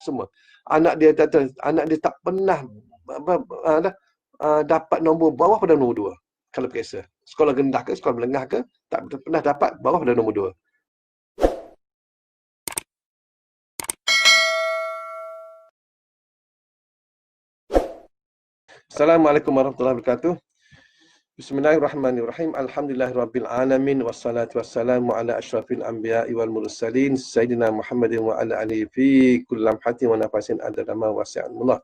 semua. Anak dia tak pernah dapat nombor bawah pada nombor 2 kalau periksa. Sekolah rendah ke, sekolah menengah ke, tak pernah dapat bawah pada nombor 2. Assalamualaikum warahmatullahi wabarakatuh. Bismillahirrahmanirrahim. Alhamdulillahirabbil alamin wassalatu wassalamu ala asyrafil anbiya'i wal mursalin sayyidina Muhammadin wa ala alihi fi kulli lamhatin wa nafasin adada ma wasi'allah.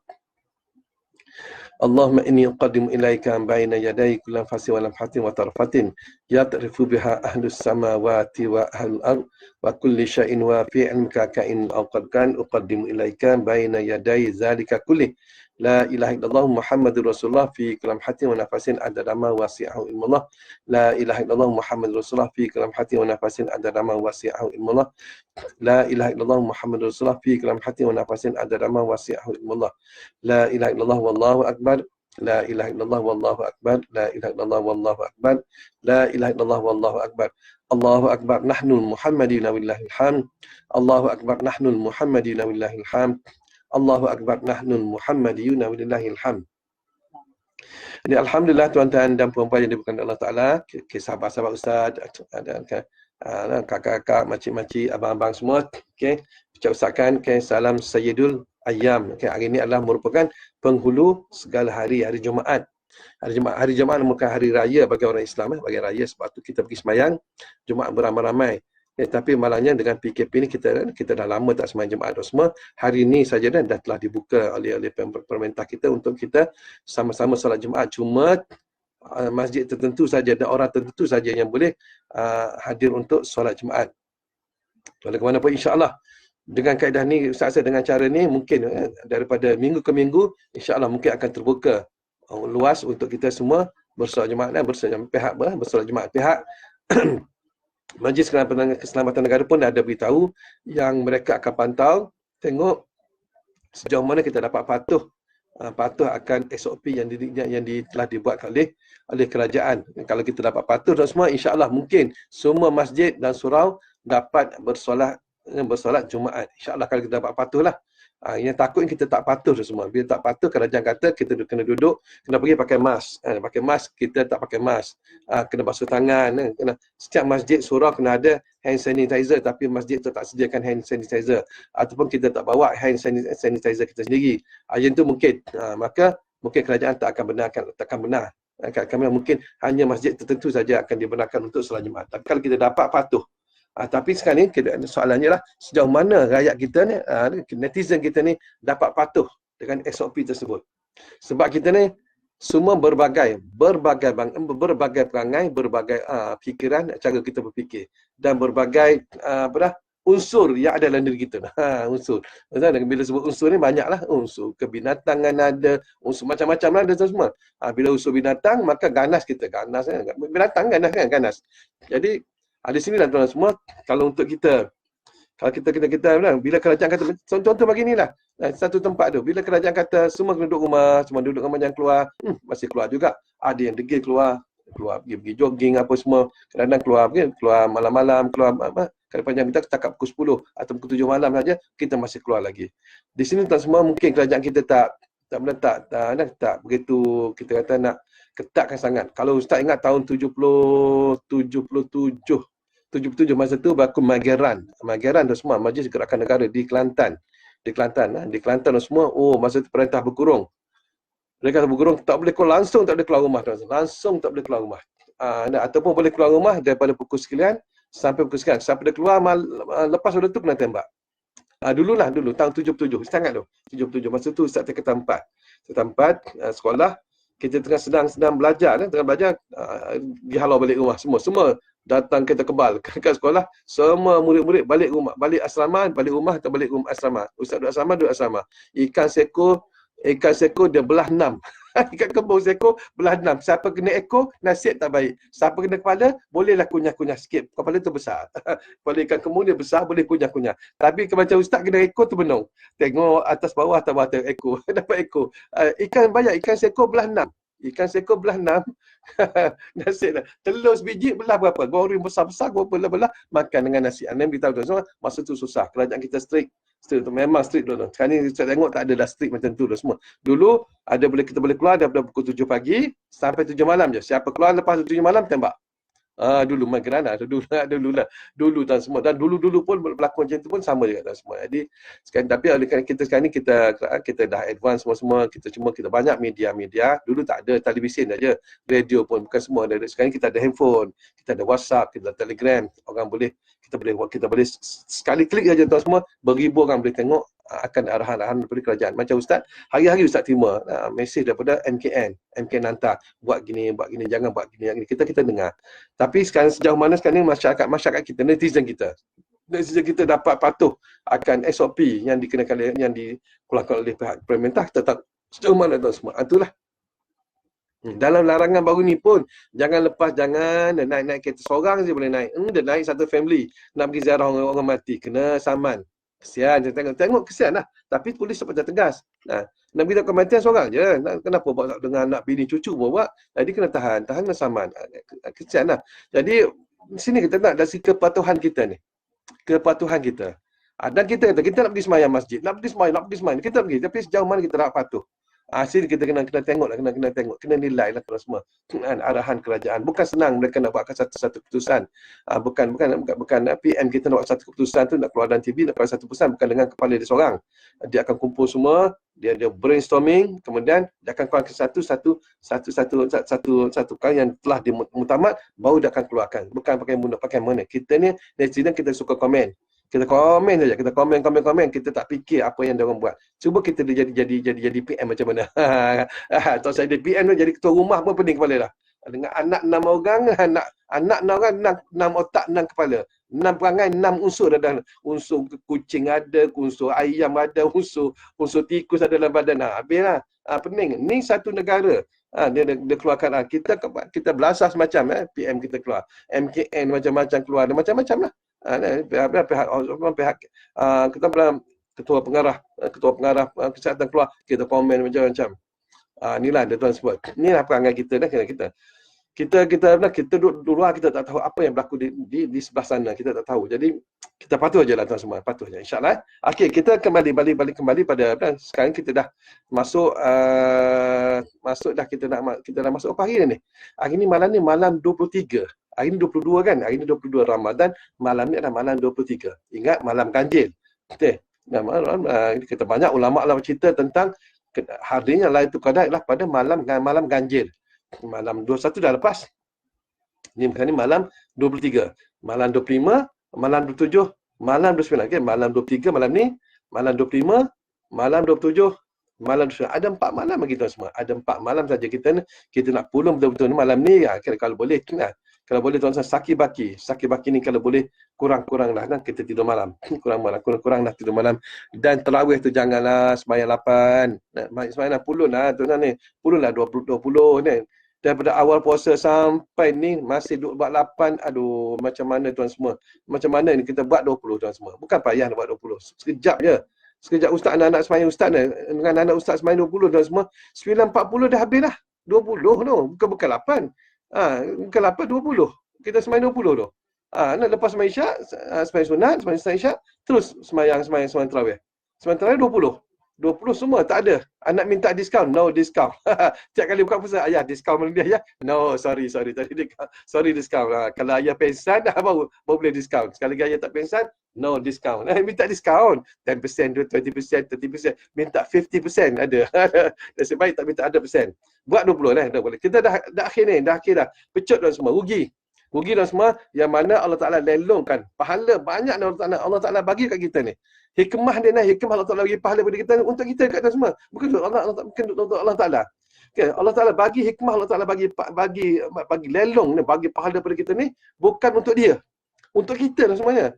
Allahumma inni uqaddimu ilaika baina yaday kulli anfasin wa lamhatin wa tarfatin ya'rifu biha ahlus samawati wa ahlul ard wa kulli syai'in wa fi 'ilmika ka'in aw qad kan uqaddimu ilaika baina yaday zalika kulli. La ilaha illallah Muhammadur Rasulullah fi kalam hati wa nafasin adada ma wasi'ahu ilmullah. La ilaha illallah Muhammadur Rasulullah fi kalam hati wa nafasin adada ma wasi'ahu ilmullah. La ilaha illallah Muhammadur Rasulullah fi kalam hati wa nafasin adada ma wasi'ahu ilmullah. La ilaha illallah wallahu akbar. La ilaha illallah wallahu akbar. La ilaha illallah wallahu akbar. La ilaha illallah wallahu akbar. Allahu akbar nahnu Muhammadina willahil hamd. Allahu akbar nahnu Muhammadina willahil hamd. Allahu akbar nahnul Muhammadiyuna walillahil hamd. Jadi alhamdulillah tuan-tuan dan puan-puan yang diberkati Allah Taala, sahabat-sahabat ustaz, ada kakak-kakak, makcik-makcik, abang-abang semua, okey. Ucapkan salam Sayyidul Ayyam. Okey, hari ini adalah merupakan penghulu segala hari Jumaat. Hari Jumaat merupakan hari raya bagi orang Islam, bagi raya, sebab tu kita pergi sembahyang Jumaat beramai-ramai. Tapi malangnya dengan PKP ni kita dah lama tak sembahyang Jumaat semua. Hari ini saja dah telah dibuka oleh pemerintah kita untuk kita sama-sama solat Jumaat. Cuma masjid tertentu saja dan orang tertentu saja yang boleh hadir untuk solat Jumaat. Oleh kerana apa, insya-Allah dengan kaedah ni, Ustaz rasa dengan cara ni mungkin daripada minggu ke minggu insya-Allah mungkin akan terbuka luas untuk kita semua bersolat Jumaat dan bersolat Jumaat. Pihak Majlis Keselamatan Negara pun ada beritahu yang mereka akan pantau, tengok sejauh mana kita dapat patuh akan SOP yang telah dibuat oleh kerajaan. Kalau kita dapat patuh dan semua, insya-Allah mungkin semua masjid dan surau dapat bersolat Jumaat. Insya-Allah kalau kita dapat patuh lah. Yang takut kita tak patuh semua. Bila tak patuh, kerajaan kata kita kena pergi pakai mask. Pakai mask, kita tak pakai mask. Kena basuh tangan. Setiap masjid, surau kena ada hand sanitizer, tapi masjid tu tak sediakan hand sanitizer. Ataupun kita tak bawa hand sanitizer kita sendiri. Yang tu mungkin. Maka mungkin kerajaan tak akan benar. Mungkin hanya masjid tertentu saja akan dibenarkan untuk solat Jumaat. Tapi kalau kita dapat patuh, tapi sekarang ni soalannya lah, sejauh mana rakyat kita ni, netizen kita ni dapat patuh dengan SOP tersebut. Sebab kita ni semua berbagai perangai, berbagai fikiran, cara kita berfikir dan berbagai unsur yang ada dalam diri kita. Unsur. Bila sebut unsur ni banyaklah, unsur kebinatangan ada, unsur macam-macam lah ada semua. Bila unsur binatang, maka ganas kita. Binatang ganas kan? Ganas. Jadi di sini lah tuan semua, kalau untuk kita bila kerajaan kata, contoh beginilah, satu tempat tu, bila kerajaan kata semua kena duduk rumah jangan keluar, masih keluar juga. Ada yang degil keluar pergi jogging apa semua, kadang-kadang keluar malam-malam, kadang-kadang kita cakap pukul 10 atau pukul 7 malam saja, kita masih keluar lagi. Di sini tuan semua, mungkin kerajaan kita tak begitu, kita kata nak ketatkan sangat. Kalau Ustaz ingat tahun 77 masa tu berlaku Mageran tu semua, Majlis Gerakan Negara di Kelantan tu semua, masa tu perintah berkurung. Tak boleh keluar langsung, tak boleh keluar rumah. Ataupun boleh keluar rumah daripada pukul sekian sampai pukul sekian. Siapa dia keluar lepas waktu tu kena tembak. Dulu tahun 77, sangat tu. 77 masa tu Ustaz tingkatan 4 sekolah, kita sedang belajar, dihalau balik rumah semua datang kita kebal kat sekolah, semua murid-murid balik rumah, balik asrama, balik rumah atau balik rumah asrama. Ustaz duduk asrama. Ikan seko dia belah 6. Ikan kembung seko belah 6. Siapa kena ekor, nasib tak baik. Siapa kena kepala, bolehlah kunyah-kunyah sikit. Kepala tu besar. Kepala ikan kembung dia besar, boleh kunyah-kunyah. Tapi macam Ustaz kena ekor tu benung. Tengok atas bawah ekor. Dapat ekor. Ikan seko belah 6. Ikan seko belah 6. Nasib dah. Telur sebiji belah berapa? Goreng besar-besar, belah-belah, makan dengan nasi. Anda beritahu tuan semua, masa tu susah. Kerajaan kita strict. Strict tu memang strict dulu. Sekarang ni saya tengok tak ada dah strict macam tu dah semua. Dulu ada boleh kita boleh keluar daripada pukul 7 pagi sampai 7 malam je. Siapa keluar lepas 7 malam tembak. Dulu main kerana dulu tak semua, dan dulu pun berlaku macam tu pun sama juga tak semua. Jadi sekarang, tapi oleh kerana kita sekarang ni kita dah advance semua, kita banyak media. Dulu tak ada televisyen aja, radio pun bukan semua ada. Sekarang kita ada handphone, kita ada WhatsApp, kita ada Telegram, orang boleh kita boleh sekali klik saja tuan semua, beribu orang boleh tengok akan arahan-arahan daripada kerajaan. Macam Ustaz, hari-hari Ustaz terima mesej daripada MKN hantar, buat gini, jangan buat gini. Kita dengar. Tapi sekarang sejauh mana sekarang ni masyarakat kita, netizen kita dapat patuh akan SOP yang dikenakan, yang dikeluarkan oleh pihak pemerintah, tetap sejauh mana tuan semua. Itulah. Dalam larangan baru ni pun jangan naik kereta seorang je boleh naik. Dia naik satu family nak pergi ziarah orang mati, kena saman. Kesian, tengok kesian lah. Tapi polis cepat tegas. Nak pergi kematian seorang je. Kenapa buat dengan anak bini cucu pun buat? Jadi kena tahan kena saman. Kesian lah. Jadi sini kita nak dari kepatuhan kita ni. Kepatuhan kita. Dan kita kata kita nak pergi semayang masjid, nak pergi semayang. Kita pergi, tapi sejauh mana kita nak patuh? Sini kita kena tengok lah, kena nilai lah semua arahan kerajaan. Bukan senang mereka nak buatkan satu keputusan. Bukan PM kita nak buat satu keputusan tu, nak keluar dalam TV, nak keluar satu keputusan, bukan dengan kepala dia seorang. Dia akan kumpul semua, dia brainstorming, kemudian dia akan keluarkan satu kali yang telah dimuktamad, baru dia akan keluarkan. Bukan pakai mana. Kita ni netizen, kita suka komen. Kita komen saja, kita komen, kita tak fikir apa yang dia orang buat. Cuba kita jadi PM macam mana. Kalau saya jadi PM tu, jadi ketua rumah pun pening kepala dah. Dengan anak 6 orang, anak 6 orang, 6 otak, 6 kepala. 6 perangai, 6 unsur ada. Unsur kucing ada, unsur ayam ada, unsur tikus ada dalam badan. Habislah. Pening. Ni satu negara. Dia keluarkan. Kita belasah semacam PM kita keluar. MKN macam-macam keluar. Macam-macam lah. Pihak kita ketua pengarah kesihatan keluar, kita komen macam-macam. Inilah dia tuan sebut. Inilah perangai kita dah kita duduk luar, kita tak tahu apa yang berlaku di sebelah sana, kita tak tahu. Jadi kita patuh ajalah tuan semua, patuh je insya-Allah. Okey, kita kembali pada sekarang kita dah masuk dah kita dah masuk apa hari ni? Hari ni malam 23. Hari ni 22 kan? Hari ni 22 Ramadan. Malam ni adalah malam 23. Ingat, malam ganjil. Okay. Kita banyak ulama' lah cerita tentang harinya Lailatul Qadar adalah pada malam ganjil. Malam 21 dah lepas. Ni malam 23. Malam 25, malam 27, malam 29. Okay? Malam 23 malam ni, malam 25, malam 27, malam 29. Ada 4 malam bagi tuan semua. Ada 4 malam saja kita nak pulung betul-betul ni malam ni. Kalau boleh, kalau boleh tuan Saki baki ni kalau boleh kurang lah kita tidur malam. kurang lah tidur malam. Dan tarawih tu janganlah sembahyang 8. Sembahyang puluh lah tuan ni. Puluh lah 20 ni. Daripada awal puasa sampai ni masih duduk buat 8. Aduh, macam mana tuan semua? Macam mana ni kita buat 20 tuan semua? Bukan payah nak buat 20. Sekejap je. Sekejap ustaz anak-anak sembahyang ustaz ni. Dengan anak ustaz sembahyang 20 tuan semua. 9.40 dah habis dah. 20 tu. Bukan 8. Bukan 8, 20. Kita sembahyang 20 tu. Nak lepas sembahyang isyak, sembahyang sunat, sembahyang isyak, terus sembahyang tarawih. Sembahyang tarawih 20. 20 semua tak ada. Anak minta diskaun, no discount. Tiap kali buka puasa, ayah diskaun mana dia ya? No, sorry tadi sorry diskaun. Kalau ayah pensan baru boleh diskaun. Sekali ayah tak pensan, no discount. Minta diskaun 10%, 20%, 30%, minta 50% ada. Nasib baik tak minta 100%. Buat 20 dah boleh. Kita dah akhir dah. Pecut dah semua, rugi dah semua, yang mana Allah Ta'ala lelongkan pahala banyak Allah Ta'ala bagi kat kita ni. Hikmah dia ni, hikmah Allah Ta'ala bagi pahala pada kita ni, untuk kita kat semua. Bukan untuk Allah Ta'ala. Okay, Allah Ta'ala bagi hikmah, Allah Ta'ala bagi lelong ni, bagi pahala pada kita ni, bukan untuk dia. Untuk kita lah semuanya.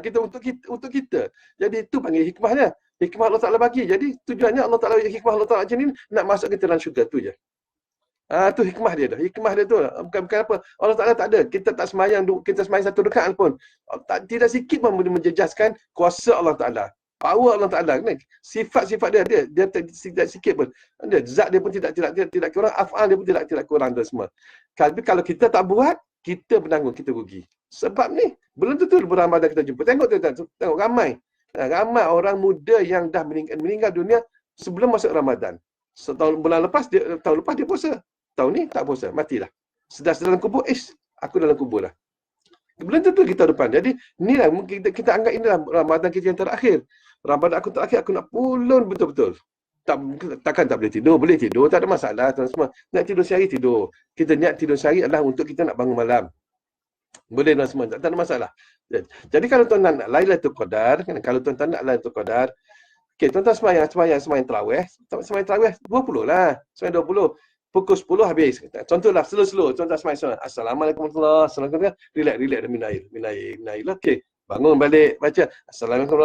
Kita untuk kita. Jadi itu panggil hikmahnya. Hikmah Allah Ta'ala bagi. Jadi tujuannya Allah Ta'ala bagi hikmah Allah Ta'ala macam ni, nak masuk kita dalam syurga tu je. Tu hikmah dia dah. Hikmah dia tu bukan apa. Allah Ta'ala tak ada. Kita tak semayang, kita semayang 1 rakaat pun. Tidak sikit pun menjejaskan kuasa Allah Ta'ala. Power Allah Ta'ala. Sifat-sifat dia tidak sikit pun. Zat dia pun tidak kurang. Af'al dia pun tidak kurang dan semua. Tapi kalau kita tak buat, kita penanggung, kita rugi. Sebab ni, belum tentu bulan Ramadan kita jumpa. Tengok ramai. Ramai orang muda yang dah meninggal dunia sebelum masuk Ramadan. Tahun lepas dia puasa. Tahun ni tak puasa, matilah. Sedar dalam kubur, aku dalam kubur lah. Belum tentu kita depan. Jadi, inilah kita anggap inilah Ramadan kita yang terakhir. Ramadan aku terakhir, aku nak pulun betul-betul. Takkan tak boleh tidur? Boleh tidur, tak ada masalah. Semua. Nak tidur sehari, tidur. Kita niat tidur sehari adalah untuk kita nak bangun malam. Boleh dan semua, tak ada masalah. Jadi kalau tuan-tuan nak Lailatul Qadar, kalau tuan-tuan nak Lailatul Qadar, okey, tuan-tuan semayang tarawih, semayang tarawih 20 lah. Semayang 20. Pukul 10 habis. Contohlah, slow-slow. Tuan-tuan semayang. Assalamualaikum warahmatullahi wabarakatuh. Relax dah minum air lah. Okey. Bangun balik, baca. Assalamualaikum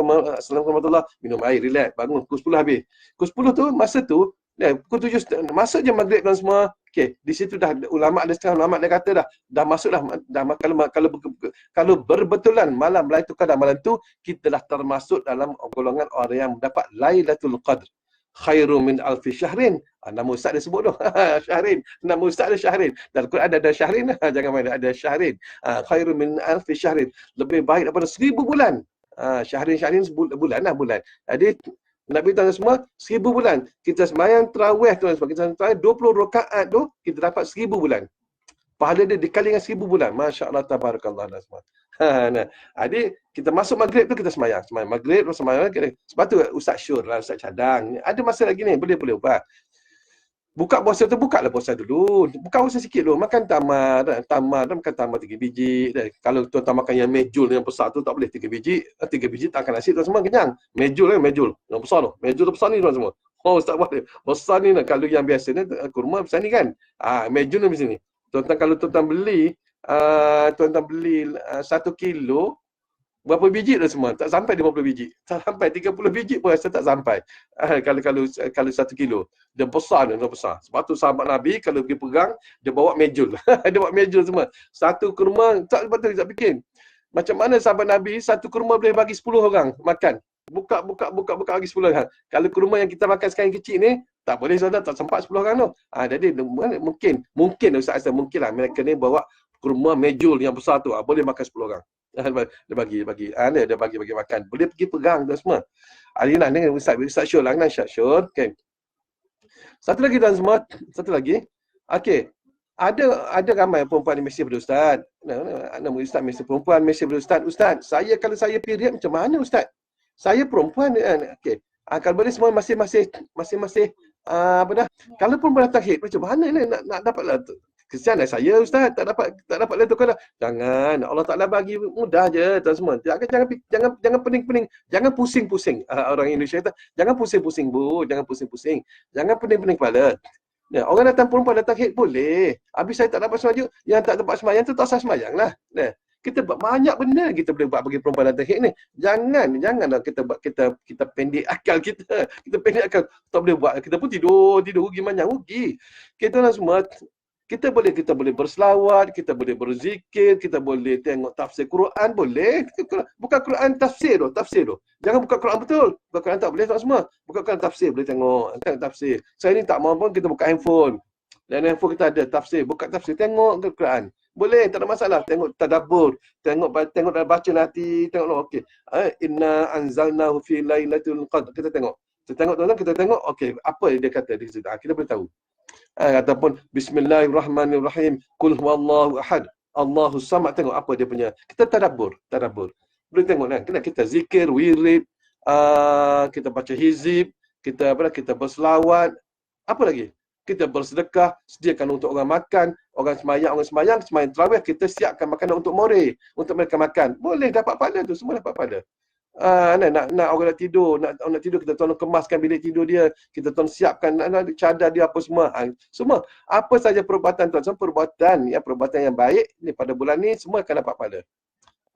warahmatullahi, minum air, relax. Bangun, pukul 10 habis. Pukul 10 tu, masa tu, pukul 7, masuk je maghrib dan semua. Okey, di situ dah setengah ulama dia kata dah masuk dah kalau berbetulan malam Lailatul Qadar malam tu, kita dah termasuk dalam golongan orang yang mendapat Lailatul Qadar. Khairu min alfi syahrin. Nama Ustaz dia sebut tu. Syahrin. Nama Ustaz dia Syahrin. Dalam Quran ada Syahrin. Jangan main, ada Syahrin. Khairu min alfi syahrin. Lebih baik daripada 1000 bulan. Syahrin bulan. Jadi Nabi tahu semua 1000 bulan. Kita sembahyang tarawih tu, kita sembahyang 20 rakaat tu, kita dapat 1000 bulan. Pahala dia dikali dengan 1000 bulan. Masya-Allah, tabarakallah. Nah. Jadi kita masuk maghrib tu kita sembahyang maghrib, sembahyang. Sebab tu Ustaz Syur lah, Ustaz Cadang. Ada masa lagi ni, boleh ubah. Buka puasa tu, bukalah puasa dulu. Buka puasa sikit dulu. Makan tamar, makan tamar 3 biji. Kalau tuan-tuan makan yang mejul yang besar tu, tak boleh 3 biji. 3 biji tak akan nasi, tuan semua kenyang. Mejul. Yang besar tu. Mejul tu besar ni tuan semua. Oh, Ustaz boleh. Besar ni, kalau yang biasa ni, kurma besar ni kan. Mejul ni macam ni. Tuan-tuan, kalau tuan-tuan beli, 1 kilo, berapa biji dah semua? Tak sampai 50 biji. Tak sampai 30 biji pun rasa tak sampai. Kalau 1 kilo. Dia besar. Sebab tu sahabat Nabi kalau pergi pegang, dia bawa mejul. Dia bawa mejul semua. 1 kurma, tak betul tak fikir. Macam mana sahabat Nabi 1 kurma boleh bagi 10 orang makan. Buka bagi 10 orang. Kalau kurma yang kita makan sekarang kecil ni, tak boleh saudara, tak sempat 10 orang tu. Jadi mungkin Ustaz Azhar, mungkinlah mereka ni bawa kurma mejul yang besar tu, boleh makan 10 orang. Dia bagi. Dia bagi makan. Boleh pergi pegang tu semua. Alina ni Ustaz Syur lah. Ustaz Syur. Okay. Satu lagi. Okey. Ada ramai perempuan yang mesej pada Ustaz. Nama Ustaz mesej perempuan, mesej pada Ustaz. Ustaz, kalau saya period macam mana Ustaz? Saya perempuan. Okey. Kalau boleh semua masih apa dah? Kalau perempuan datang haid macam mana ni nak dapatlah tu? Kesian saya Ustaz, tak dapat Lailatul Qadar. Jangan, Allah Taala bagi mudah je tuan semua. Jangan pening-pening, jangan pusing-pusing. Orang Indonesia kata, jangan pusing-pusing bu, jangan pusing-pusing. Jangan pening-pening kepala. Orang perempuan datang haid boleh. Habis saya tak dapat sembahyang, yang tak dapat sembahyang tu tak sah sembahyanglah. Kita buat banyak benda kita boleh buat bagi perempuan datang haid ni. Janganlah kita pendek akal kita. Kita pendek akal, tak boleh buat. Kita pun tidur gimana rugi. Kita semua kita boleh berselawat, kita boleh berzikir, kita boleh tengok tafsir Quran, boleh. Bukan Quran tafsir tu. Jangan buka Quran betul. Buka Quran tak boleh tak semua. Buka Quran tafsir boleh tengok tafsir. Saya ni tak mahu pun kita buka handphone. Dan handphone kita ada tafsir, buka tafsir, tengok ke Quran. Boleh, tak ada masalah. Tengok tadabbur, tengok dan baca nanti, tengok okey. Inna anzalnahu fi lailatul qadr. Kita tengok tuan-tuan, kita tengok okey, apa dia kata di situ. Kita boleh tahu. Ataupun bismillahirrahmanirrahim, qul huwallahu ahad, Allahus samad, tengok apa dia punya. Kita tadabbur. Boleh tengok kan. Kita zikir, wirid, kita baca hizib, kita berselawat, apa lagi? Kita bersedekah, sediakan untuk orang makan, orang sembahyang tarawih, kita siapkan makanan untuk mereka makan. Boleh dapat pahala tu, semua dapat pahala. Nak orang nak tidur, kita tolong kemaskan bilik tidur dia, kita tolong siapkan cadar dia apa semua. Semua apa saja perbuatan tuan, perbuatan yang baik ni pada bulan ni semua akan dapat pahala.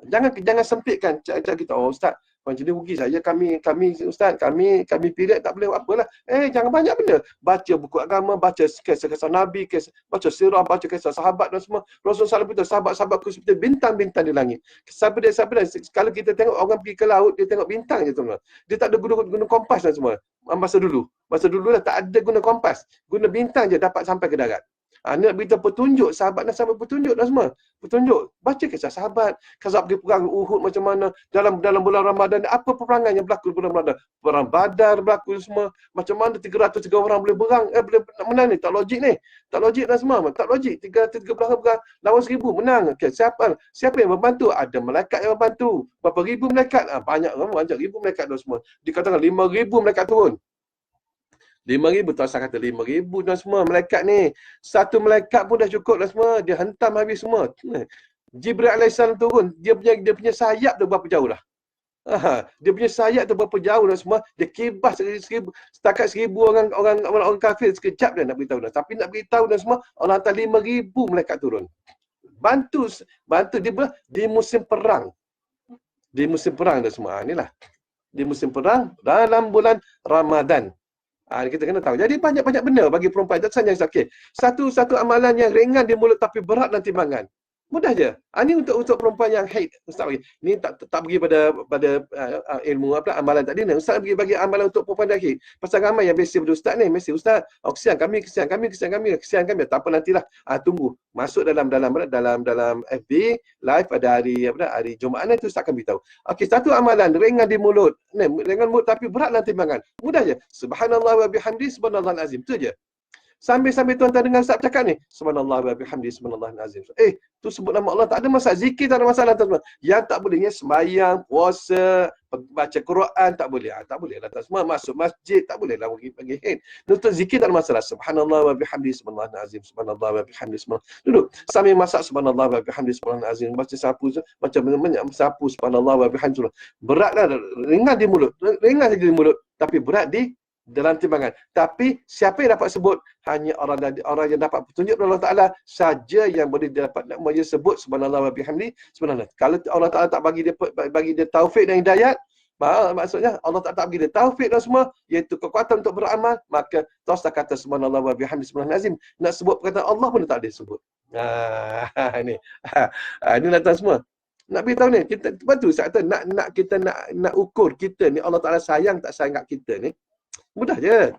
Jangan sempitkan cara kita. Oh Ustaz, macam ni rugi saya, kami Ustaz, kami period tak boleh apalah. Jangan banyak benda. Baca buku agama, baca kisah Nabi, baca sirah, baca kisah sahabat dan semua. Rasulullah SAW, sahabat-sahabatku seperti bintang-bintang di langit. Sahabat kalau kita tengok orang pergi ke laut, dia tengok bintang je tuan. Dia tak ada guna kompas dan semua. Masa dulu lah tak ada guna kompas. Guna bintang je dapat sampai ke darat. Ni nak beritahu petunjuk, sahabat dan sahabat petunjuk dah semua. Petunjuk. Baca kisah sahabat. Kisah pergi perang Uhud macam mana. Dalam bulan Ramadan, apa peperangan yang berlaku bulan Ramadan. Perang Badar berlaku semua. Macam mana 303 orang boleh berang, boleh menang ni. Tak logik ni. Tak logik dah semua. Tak logik. 313 orang berang, lawan 1000 menang. Okay. Siapa yang membantu? Ada malaikat yang membantu. Berapa ribu malaikat? Banyak orang, banyak ribu malaikat dah semua. Dikatakan 5,000 malaikat turun. 5,000, Tuan kata 5,000 dah semua malaikat ni. Satu malaikat pun dah cukup dah semua. Dia hentam habis semua. Jibril AS turun. Dia punya sayap tu berapa jauh dah. Dia punya sayap tu berapa jauh dah semua. Dia kibas setakat 1,000 orang kafir sekejap dia nak beritahu dah. Tapi nak beritahu dah semua, Allah hantar 5,000 malaikat turun. Bantu dia di musim perang. Di musim perang dah semua. Inilah. Di musim perang dalam bulan Ramadan. Kita kena tahu. Jadi banyak-banyak benda bagi perempuan. Tak saja okay. Satu amalan yang ringan di mulut tapi berat dalam timbangan. Mudah je. Ini untuk perempuan yang haid. Ustaz bagi. Ini tak pergi pada ilmu amalan tadi ni. Ustaz bagi amalan untuk perempuan yang haid. Pasal ramai yang mesej pada ustaz ni. Mesej ustaz, kesian kami. Tak apa nantilah. Tunggu. Masuk dalam FB live pada hari Jumaat nanti ustaz akan beritahu. Okey, satu amalan ringan di mulut. Ringan mulut tapi berat dalam timbangan. Mudah je. Subhanallah wa bihamdi subhanallahal azim. Tu je. Sambil-sambil tuan-tuan dengar Ustaz cakap ni, subhanallah wa bihamdi subhanallahil azim. Tu sebut nama Allah, tak ada masalah. Zikir tak ada masalah tuan-tuan. Yang tak bolehnya sembahyang, puasa, baca Quran tak boleh. Tak boleh lah. Semua masuk masjid tak boleh lah bagi head. Untuk zikir tak ada masalah. Subhanallah wa bihamdi subhanallahil azim. Subhanallah wa bihamdi subhanallah. Duduk sambil masak subhanallah wa bihamdi subhanallahil azim. Baca sapu macam sapu subhanallah wa bihamdi. Beratlah, ringan di mulut. Ringan saja di mulut tapi berat di dalam timbangan. Tapi siapa yang dapat sebut? Hanya orang yang dapat petunjuk dari Allah Ta'ala saja yang boleh dapat sebut subhanallah wa bihamdi subhanallah. Kalau Allah Ta'ala tak bagi dia taufik dan hidayat, maksudnya Allah tak bagi dia taufik dan semua, iaitu kekuatan untuk beramal, maka terus tak kata subhanallah wa bihamdi subhanallahil azim. Nak sebut perkataan Allah pun tak ada sebut. Ini datang semua. Nak beritahu ni, kita betul saya kata nak ukur kita ni Allah Ta'ala sayang tak sayang kat kita ni. Mudah je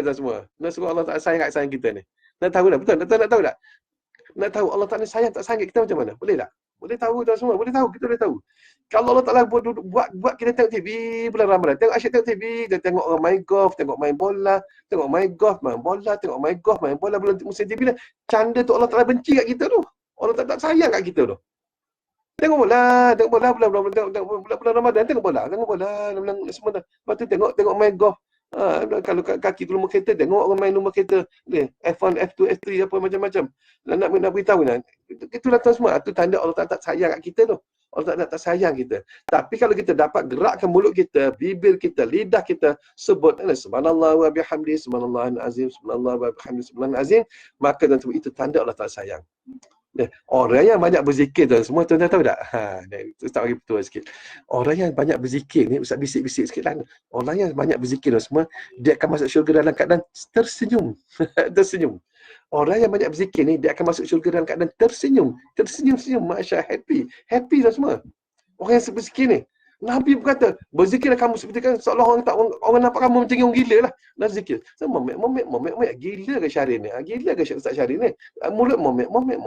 tuan semua. Nak suruh Allah Ta'ala sayang kita ni. Nak tahu tak? Betul? Nak tahu tak? Nak tahu Allah Ta'ala sayang tak sayang kita macam mana? Boleh tak? Boleh tahu tuan semua. Boleh tahu. Kita boleh tahu. Kalau Allah Ta'ala buat kita tengok TV bulan Ramadan. Tengok asyik tengok TV. Dia tengok orang main golf. Tengok main bola. Tengok main golf. Main bola. Tengok main golf. Main bola. Bulan musim TV ni. Canda tu Allah Ta'ala benci kat kita tu. Allah Ta'ala tak sayang kat kita tu. Tengok bola bulan Ramadan. Tengok bola. Semua dah. Lepas tu tengok main golf. Kalau kaki tu lumba kereta, tengok orang main lumba kereta ni, F1, F2, F3 apa macam-macam. Nak beritahu nak. Itulah tuan semua. Itu tanda Allah tak sayang kat kita tu. Allah tak sayang kita. Tapi kalau kita dapat gerakkan mulut kita, bibir kita, lidah kita sebut subhanallah wa bihamdi subhanallahil azim, subhanallah wa bihamdi subhanallahil azim, maka tentu itu tanda Allah tak sayang. Orang yang banyak berzikir tu semua tuan-tuan tahu tak? Ustaz bagi betul sikit. Orang yang banyak berzikir ni, Ustaz bisik-bisik sikit lah. Orang yang banyak berzikir tu semua, dia akan masuk syurga dalam keadaan tersenyum. Tersenyum. Orang yang banyak berzikir ni, dia akan masuk syurga dalam keadaan tersenyum. Tersenyum-senyum, masya happy. Happy lah semua. Orang yang berzikir ni. Nabi berkata, berzikirlah kamu seperti kan seolah orang nampak kamu macam orang gila lah. Nak zikir. So, momek. Gila ke Syahrir ni? Gila ke Ustaz Syahrir ni? Mulut momek. Mulut.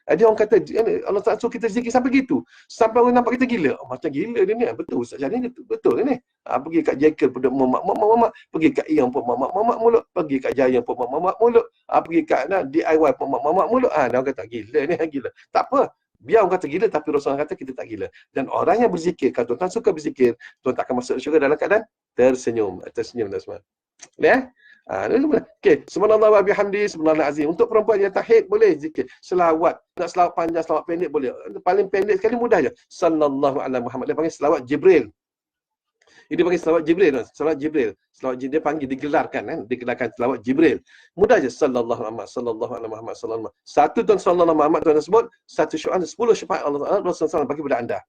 Dia orang kata, Allah tak suruh kita zikir sampai gitu. Sampai orang nampak kita gila. Macam gila dia ni. Betul Ustaz Syahrir ni. Betul ni. Pergi kat Jekyll pun mamak. Pergi kat Ian pun mamak mulut. Pergi kat Jaya pun mamak mulut. Pergi kat DIY pun mamak mulut. Dia orang kata, gila ni. Gila. Tak apa. Biar orang kata gila, tapi Rasulullah kata kita tak gila. Dan orang yang berzikir, kalau tuan suka berzikir, tuan tak akan masuk syurga dalam keadaan tersenyum. Tersenyum dah semua. Ya? Okey, subhanallah wa bihamdi subhanallahil azim. Untuk perempuan yang tahid boleh zikir. Selawat. Nak selawat panjang, selawat pendek boleh. Paling pendek sekali mudah je. Sallallahu alaihi Muhammad. Dia panggil selawat Jibril. Ini panggil selawat Jibril. Selawat Jibril. Selawat Jibril dia panggil digelarkan kan. Digelarkan selawat Jibril. Mudah je. Sallallahu alaihi Muhammad. Satu tuan sallallahu Muhammad tuan sebut. Satu syafaat. 10 syafaat Allah Ta'ala Rasulullah bagi kepada anda.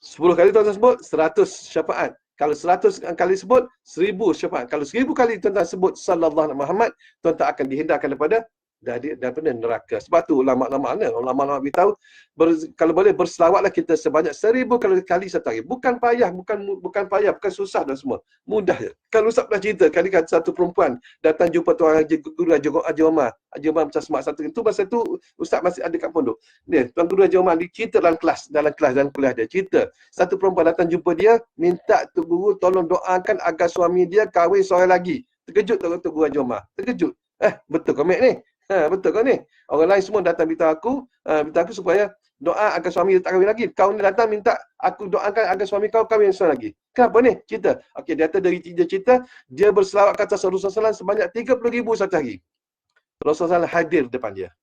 10 kali tuan sebut. 100 syafaat. Kalau 100 kali sebut. 1000 syafaat. Kalau 1000 kali tuan sebut sallallahu alaihi Muhammad. Tuan tak akan dihindarkan daripada daripada neraka. Sebab tu ulama-ulama beritahu kalau boleh berselawatlah kita sebanyak 1000 kali satu hari. Bukan payah, bukan payah, bukan susah dan semua. Mudah je. Kalau Ustaz pernah cerita kali satu perempuan datang jumpa tuan guru Haji Omar macam semak satu. Itu masa tu Ustaz masih ada kat pondok. Dia tuan guru Haji Omar dia cerita dalam kuliah dia cerita. Satu perempuan datang jumpa dia minta tu guru tolong doakan agar suami dia kahwin seorang lagi. Terkejut tu guru Haji Omar. Terkejut. Betul komen ni. Betul kau ni. Orang lain semua datang beritahu aku supaya doa agar suami dia tak kahwin lagi. Kau ni datang minta aku doakan agar suami kau kahwin seorang lagi. Kenapa ni? Cerita. Okey, dia dari dia cerita, dia berselawat kata Rasulullah SAW sebanyak 30,000 satu hari. Rasulullah SAW hadir depan dia.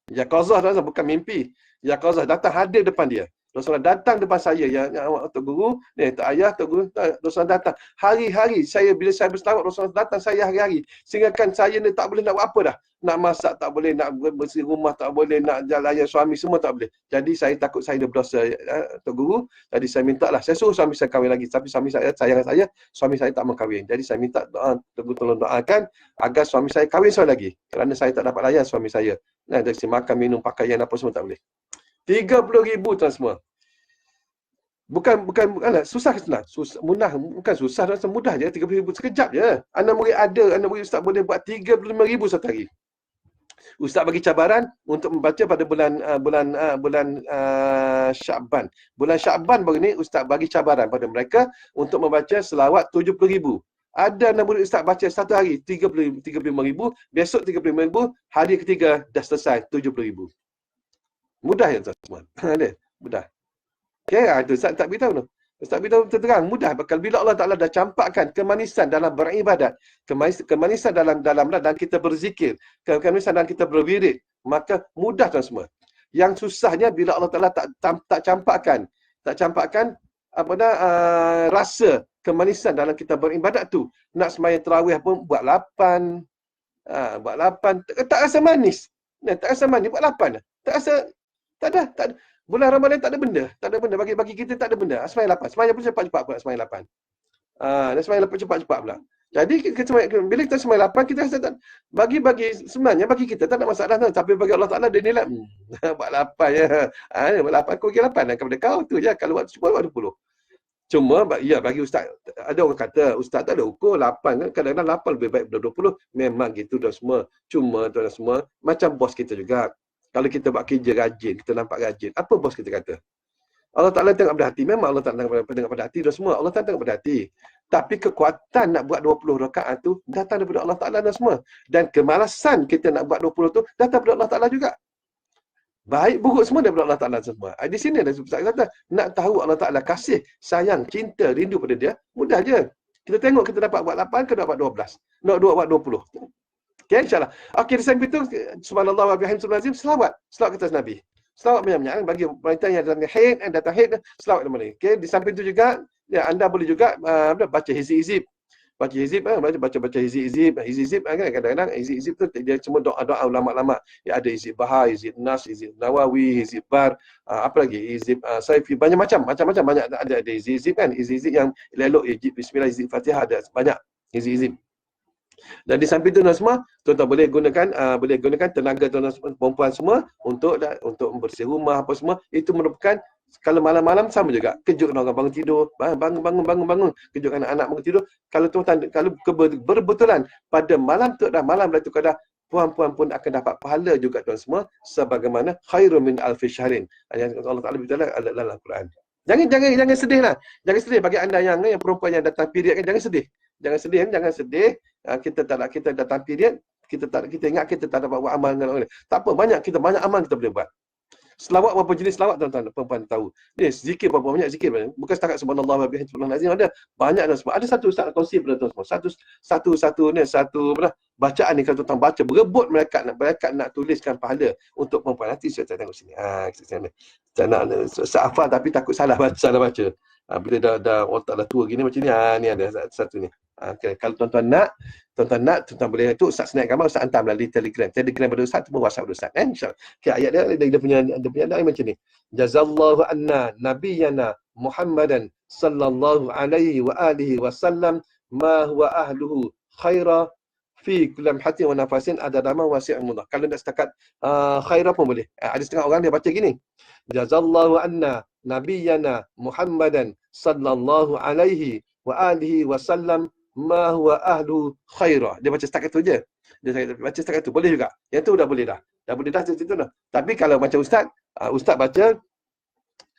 Yaqazah bukan mimpi. Yaqazah datang hadir depan dia. Rasulullah datang depan saya, Tok Guru, Tok Ayah, Tok Guru, Rasulullah datang. Hari-hari, bila saya berselawat, Rasulullah datang saya hari-hari. Sehingga kan saya ni tak boleh nak buat apa dah. Nak masak tak boleh, nak bersih rumah tak boleh, nak layan suami semua tak boleh. Jadi saya takut saya berdosa, Tok Guru. Jadi saya minta lah, saya suruh suami saya kahwin lagi. Tapi suami saya sayang saya, suami saya tak mau kahwin. Jadi saya minta doa, Tok Guru tolong doakan agar suami saya kahwin seorang lagi. Kerana saya tak dapat layan suami saya. Dari segi makan, minum, pakaian apa semua tak boleh. 30,000 tuan semua. Bukan susah ke senang? Mudah, bukan susah dan mudah je. 30,000 sekejap je. Anak murid Ustaz boleh buat 35,000 satu hari. Ustaz bagi cabaran untuk membaca pada bulan Sya'ban. Bulan Sya'ban baru ni Ustaz bagi cabaran pada mereka untuk membaca selawat 70,000. Ada anak murid Ustaz baca satu hari 35,000, besok 35,000, hari ketiga dah selesai 70,000. Mudah ya tuan-tuan. Mudah. Okay, itu Ustaz tak beritahu tu. Ustaz beritahu terang, mudah. Bila Allah Ta'ala dah campakkan kemanisan dalam beribadat, kemanisan dalam dan kita berzikir, kemanisan dalam kita berwirid, maka mudah tuan semua. Yang susahnya bila Allah Ta'ala tak campakkan rasa kemanisan dalam kita beribadat tu. Nak sembahyang tarawih pun buat 8. Buat 8. Tak rasa manis. Tak rasa manis, buat 8. Tak rasa, tak ada. Bulan Ramadan tak ada benda. Bagi kita tak ada benda. Sembahyang 8. Sembahyang pun cepat-cepat pula sembahyang 8. Dan sembahyang 8 cepat-cepat pula. Jadi bila kita sembahyang 8, kita rasa tak, sebenarnya bagi kita tak ada masalah. Tapi bagi Allah Ta'ala dia nilai, buat 8 ya. Buat 8, kau kira 8 kepada kau tu je. Kalau buat 10, buat 20. Cuma, bagi Ustaz, ada orang kata, Ustaz tak ada ukur 8 kan. Kadang-kadang 8 lebih baik daripada 20. Memang gitu dah semua. Cuma tuan semua, macam bos kita juga. Kalau kita buat kerja rajin, kita nampak rajin. Apa bos kita kata? Allah Ta'ala tengok pada hati. Memang Allah Ta'ala tengok pada hati dah semua. Allah Ta'ala tengok pada hati. Tapi kekuatan nak buat 20 rakaat tu datang daripada Allah Ta'ala dah semua. Dan kemalasan kita nak buat 20 tu datang daripada Allah Ta'ala juga. Baik buruk semua daripada Allah Ta'ala semua. Di sini ada Ustaz kata, nak tahu Allah Ta'ala kasih, sayang, cinta, rindu pada dia, mudah je. Kita tengok kita dapat buat 8 ke dapat 12. Nak buat 20. Okay, insyaAllah. Okey, di samping itu, subhanallah wa bihamdihi, selawat ke atas Nabi. Selawat banyak-banyak bagi wanita yang datang haid, selawat nama ni. Okey, di samping itu juga, anda boleh juga baca hizib-hizib. Baca hizib, baca hizib kan kadang-kadang hizib tu dia semua doa-doa ulama-ulama. Ya, ada hizib Bahar, hizib Nas, hizib Nawawi, hizib Bar, apa lagi? Hizib Saifi, macam-macam banyak ada hizib kan, hizib yang elok, hizib bismillah, hizib Fatihah, ada banyak hizib. Dan di samping itu semua, tuan-tuan boleh gunakan tenaga tuan-tuan perempuan semua untuk membersih rumah apa semua. Itu merupakan, kalau malam-malam sama juga. Kejutkan orang bangun tidur, bangun, kejutkan anak-anak bangun tidur. Kalau berbetulan pada malam tu dah malam Lailatul Qadar, puan-puan pun akan dapat pahala juga tuan semua, sebagaimana khairun min alfi syahrin. Yang Allah Taala beritahu dalam Al-Quran. Jangan sedih lah. Jangan sedih bagi anda yang perempuan yang datang period kan, jangan sedih. Jangan sedih. Kita datang period, kita ingat kita tak dapat buat amal. Tak apa, banyak amal kita boleh buat. Selawat berapa jenis selawat tuan-tuan perempuan tahu. Ni zikir berapa banyak zikir. Bukan setakat subhanallah wa bihamdihi, ada banyak dah semua. Ada satu Ustaz kongsi pada tuan semua. Satu bacaan ni kalau tuan baca berebut mereka nak tuliskan pahala untuk perempuan. Nanti saya tengok sini. Saya nak hafal tapi takut salah baca. Bila dah otak dah tua gini macam ni, ni ada satu ni. Okay. Kalau tuan-tuan nak, tuan-tuan boleh tu Ustaz snack gambar, Ustaz hantar melalui Telegram pada Ustaz, tu WhatsApp pada Ustaz. InsyaAllah. Okay, ayat dia punya doa macam ni. Jazallahu anna nabiyyana Muhammadan sallallahu alaihi wa alihi wasallam ma huwa ahluhu khaira fi kulli lamhatin wa nafasin ada nama wasi'un mudah. Kalau nak setakat khairah pun boleh. Ada setengah orang dia baca gini. Jazallahu anna nabiyyana Muhammadan sallallahu alaihi wa alihi wasallam ma huwa ahlu khairah. Dia baca setakat tu je. Dia baca setakat tu boleh juga. Yang tu dah boleh dah. Dah boleh dah situ dah. Tapi kalau macam ustaz, ustaz baca,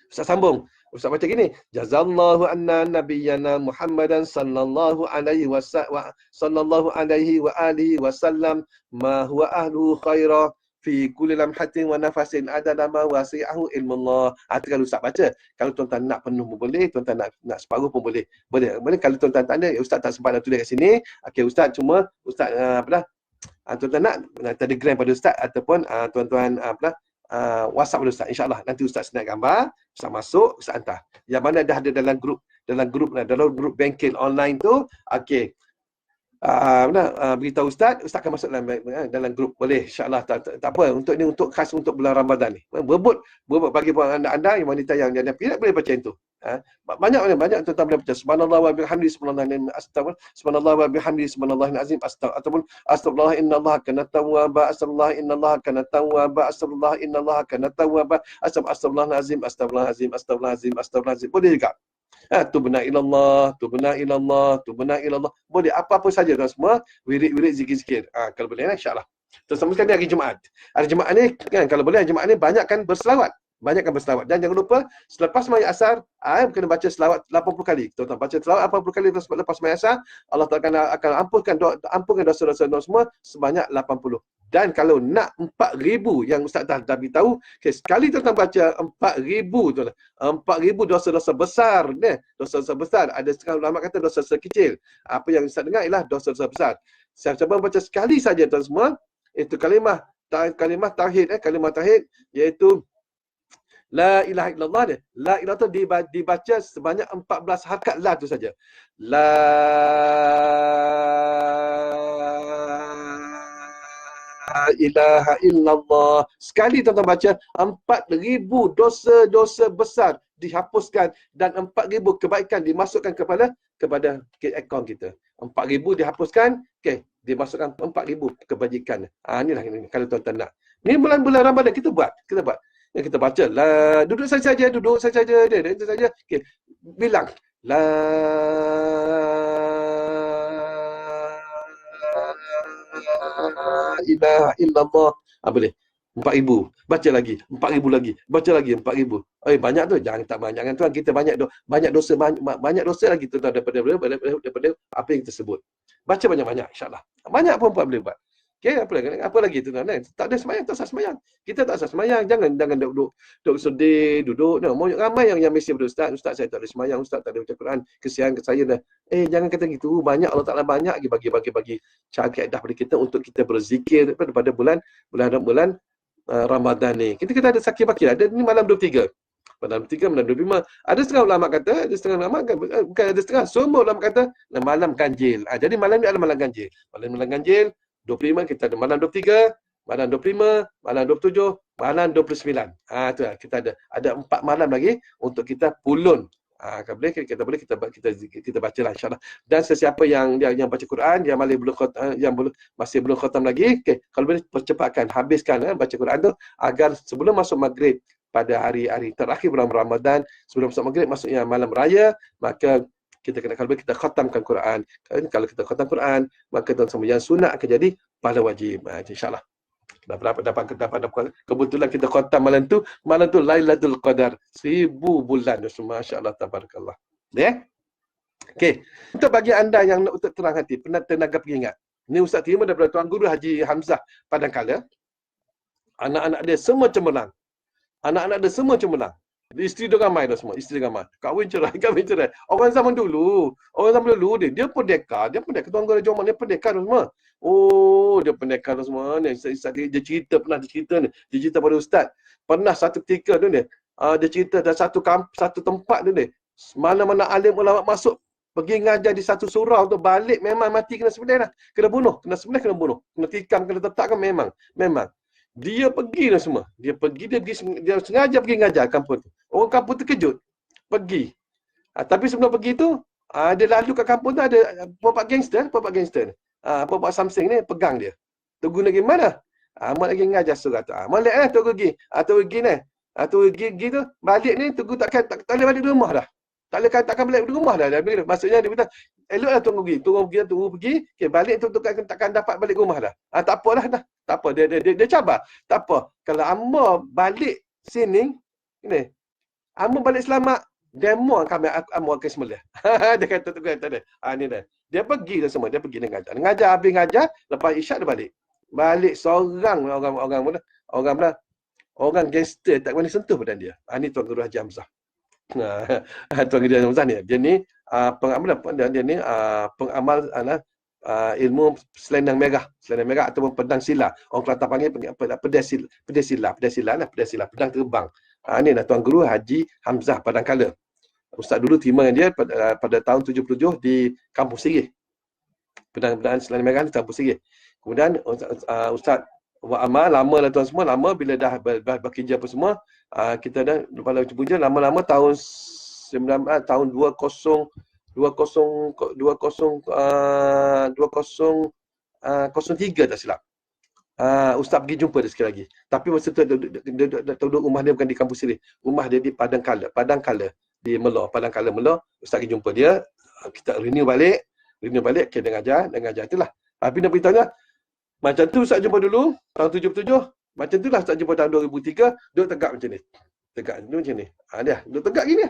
ustaz sambung. Ustaz baca gini, jazallahu anna nabiyyana Muhammadan sallallahu alaihi wa alihi wasallam ma huwa ahlu khairah fi kulli lamhatin wa nafasin ada nama wasi'ahu ilmullah. Itu kalau ustaz baca. Kalau tuan-tuan nak penuh pun boleh, tuan-tuan nak separuh pun boleh. Boleh kalau tuan-tuan tak ada, ustaz tak sempat nak tulis kat sini. Okey, ustaz cuma ustaz tuan-tuan nak Telegram pada ustaz ataupun tuan-tuan WhatsApp pada ustaz. InsyaAllah nanti ustaz snap gambar, ustaz masuk, ustaz hantar. Yang mana dah ada dalam grup bengkel online tu, okey. Beritahu ustaz akan masuk dalam grup. Boleh, insyaAllah. Tak apa, untuk khas untuk bulan Ramadan ni. Berebut bagi anda yang wanita yang dia boleh baca itu. Banyak tuan-tuan boleh baca subhanallah wa bihamdi subhanallah wa bihamdi subhanallahil azim ataupun astagfirullah innallaha kana tawwaba astagfirullah innallaha kana tawwaba astagfirullah innallaha kana tawwaba astagfirullahalazim astagfirullahalazim astagfirullahalazim astagfirullahalazim. Boleh juga. Tubna ilallah, tubna ilallah, tubna ilallah. Boleh apa-apa saja tuan semua, wirid-wirid zikir-zikir. Kalau boleh insya-Allah. Terus sekali hari Jumaat. Hari Jumaat ni kan kalau boleh hari Jumaat ni banyakkan berselawat. Dan jangan lupa selepas sembahyang asar, kena baca selawat 80 kali. Tuan-tuan baca selawat 80 kali lepas sembahyang asar, Allah Taala akan ampunkan dosa-dosa semua sebanyak 80. Dan kalau nak 4,000 yang Ustaz dah beritahu, sekali tuan-tuan baca 4,000 tu lah. 4,000 dosa-dosa besar ni. Dosa-dosa besar. Ada setengah ulama kata dosa-dosa kecil. Apa yang Ustaz dengar ialah dosa-dosa besar. Saya cuba baca sekali saja tuan semua. Itu kalimah tauhid kalimah tauhid iaitu la ilaha illallah dia. La ilaha tu dibaca sebanyak 14 harakat la tu saja. La ilaha illallah. Sekali tuan-tuan baca 4,000 dosa-dosa besar dihapuskan dan 4,000 kebaikan dimasukkan kepada akaun kita. 4,000 dihapuskan, dimasukkan 4,000 kebajikan. Inilah ini kalau tuan-tuan nak. Ni bulan-bulan Ramadan kita buat. Yang kita baca duduk saja dia okey, bilang la ilaha illallah. Boleh 4,000, baca lagi 4,000 lagi, baca lagi 4,000. Banyak tu, jangan tak banyak kan tuan, kita banyak dosa lagi tu daripada apa yang kita sebut. Baca banyak-banyak insya-Allah. Banyak perempuan boleh buat. Okey, apa lagi tu tuan? Tak ada sembahyang, tak sah sembahyang. Kita tak sah sembahyang, jangan duduk sedih, mau ramai yang mesej pada ustaz saya tak ada sembahyang, ustaz tak ada baca Quran, kesian ke saya dah. Jangan kata gitu, banyak Allah Taala banyak bagi cara kaedah pada kita untuk kita berzikir pada bulan Ramadan ni. Kita ada sakit bakir, ada ni malam 23. Malam 3, malam 25. Ada setengah ulama kata, bukan ada setengah, semua ulama kata malam ganjil. Jadi malam ni adalah malam ganjil. Malam ganjil 25 kita ada malam 23, malam 25, malam 27, malam 29. Tu lah, kita ada 4 malam lagi untuk kita pulun. Kalau boleh kita bacalah insya-Allah. Dan sesiapa yang baca Quran, yang masih belum khatam lagi, kalau boleh percepatkan, habiskan baca Quran tu agar sebelum masuk maghrib pada hari-hari terakhir bulan Ramadan, sebelum masuk maghrib maksudnya malam raya, maka kita kena kalau kita khatamkan Quran. Kalau kita khatam Quran, maka tuan semua yang sunat akan jadi pahala wajib. Insya-Allah. Dapat kebetulan kita khatam malam tu Lailatul Qadar, 1000 bulan. Masya-Allah tabarakallah. Okey. Untuk bagi anda yang nak terang hati, tenaga pengingat. Ni ustaz terima daripada Tuan Guru Haji Hamzah Padangkala. Anak-anak dia semua cemerlang. Isteri dia ramai dah semua, Kahwin cerai. Orang zaman dulu dia pendekar. Tuan Guru Joman dia pendekar semua. Dia pendekar semua ni. Dia cerita ni. Dia cerita pada ustaz. Pernah satu ketika tu ni, dia cerita dalam satu tempat tu ni. Mana-mana alim ulama masuk pergi ngajar di satu surau tu, balik memang mati kena sembelih dah. Kena bunuh, kena tikam, kena letakkan memang. Dia pergi dah semua. Dia sengaja pergi ngajar kampung tu. Orang kampung terkejut. Pergi. Tapi sebelum pergi tu, dia lalu kat kampung tu ada bapak gangster ni. Bapak Samsing ni pegang dia. Tugu lagi mana? Mak lagi ngajar surat tu. Molek lah tugu pergi. Tugu pergi ni. Tugu pergi tu, balik ni tugu tak boleh balik di rumah dah. Takkan balik di rumah dah. Maksudnya dia kata, eloklah tunggu pergi. Okay, balik tu takkan dapat balik rumah dah. Tak apalah dah. Tak apa, dia cabar. Tak apa. Kalau hamba balik sini, ni, hamba balik selamat, demo kami hamba akan semula. Dia kata tu kan tadi. Ni dah. Dia pergi dah semua, dia pergi dia ngajar. Ngajar habis ngajar, lepas isyak dia balik. Balik seorang orang gangster tak boleh sentuh badan dia. Ni Tuan Guru Haji Hamzah. Tuan Guru Haji Hamzah ni. Dia ni pengamal pengamal ilmu selendang merah ataupun pedang silat. Orang Kelantan panggil pedang terbang. Ni dah Tuan Guru Haji Hamzah Padangkala. Ustaz dulu terima dia pada tahun 77 di Kampung Sirih. Pedang selendang merah di Kampung Sirih. Kemudian Ustaz buat amal lama lah tuan semua, lama bila dah bekerja apa semua, kita dah pada puja lama-lama tahun 2003 tak silap. Ustaz pergi jumpa dia sekali lagi. Tapi masa tu duduk rumah dia bukan di Kampung Sirih. Rumah dia di Padangkala di Melor, Padangkala Melor. Ustaz pergi jumpa dia, kita renew balik, okay, dia ngajar itulah. Tapi nak beritahunya macam tu Ustaz jumpa dulu tahun 77, macam tu lah Ustaz jumpa tahun 2003, duduk tegak macam ni. Duduk macam ni. Dia duduk tegak gini.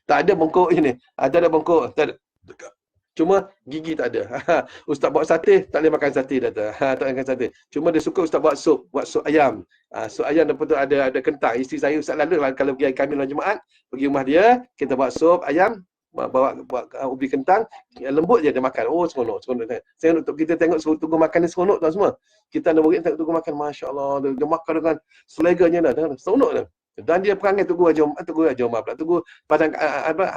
Tak ada bongkok ni. Tak ada bongkok, tak ada. Tegak. Cuma gigi tak ada. Ustaz buat sate, tak boleh makan sate dah tu. Tak boleh makan sate. Cuma dia suka Ustaz buat sup ayam. Sup ayam lepas tu ada kentang. Isteri saya Ustaz lalu kalau pergi kami dalam jemaat, pergi rumah dia, kita buat sup ayam, bawa ubi kentang, lembut je dia makan. Seronok. Kita tengok tunggu makan dia seronok tuan semua. Kita ada murid tengok tunggu makan, masya-Allah, dia makan dengan seleganya dah. Seronok dah. Dan dia perangai Tugu Haji Omar pula. Tugu